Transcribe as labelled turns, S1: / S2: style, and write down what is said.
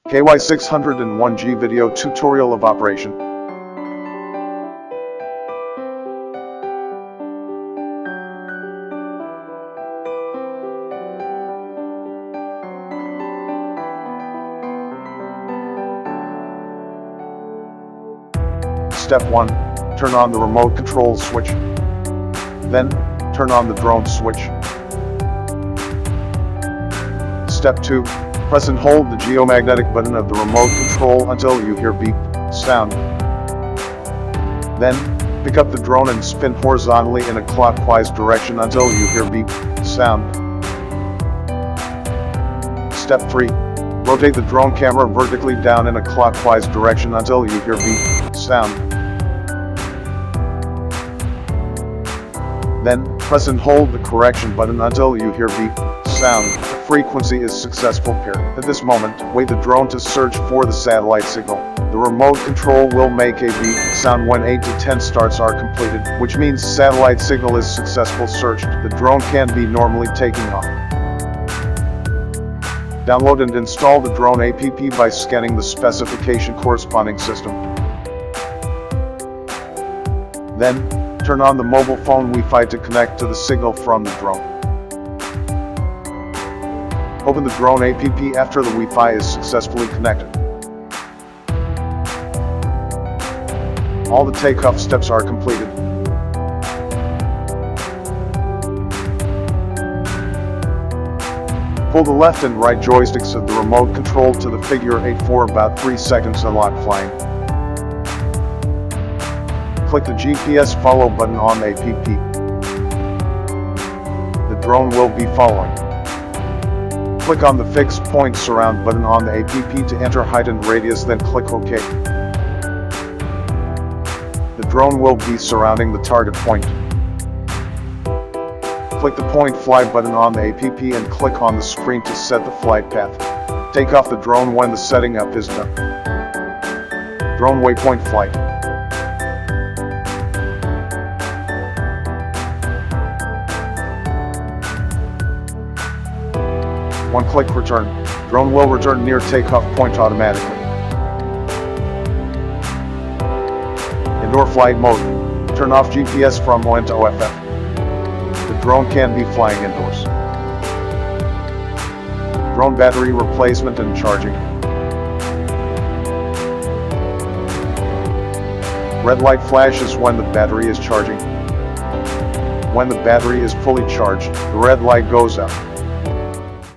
S1: ky601g video tutorial of operation. Step 1. Turn on the remote control switch. Then, turn on the drone switch. Step 2. Press and hold the geomagnetic button of the remote control until you hear beep sound. Then, pick up the drone and spin horizontally in a clockwise direction until you hear beep sound. Step 3. Rotate the drone camera vertically down in a clockwise direction until you hear beep sound. Then, press and hold the correction button until you hear beep sound. The frequency is successful paired. At this moment, wait the drone to search for the satellite signal. The remote control will make a beep sound when 8 to 10 starts are completed, which means satellite signal is successful searched. The drone can be normally taking off. Download and install the drone app by scanning the specification corresponding system. Then, turn on the mobile phone Wi-Fi to connect to the signal from the drone. Open the drone app after the Wi-Fi is successfully connected. All the takeoff steps are completed. Pull the left and right joysticks of the remote control to the figure 8 for about 3 seconds to unlock flying. Click the GPS follow button on the app. The drone will be following. Click on the fixed point surround button on the app to enter height and radius, then click OK. The drone will be surrounding the target point. Click the point fly button on the app and click on the screen to set the flight path. Take off the drone when the setting up is done. Drone waypoint flight. One click return. Drone will return near takeoff point automatically. Indoor flight mode. Turn off GPS from ON to OFF. The drone can be flying indoors. Drone battery replacement and charging. Red light flashes when the battery is charging. When the battery is fully charged, the red light goes out.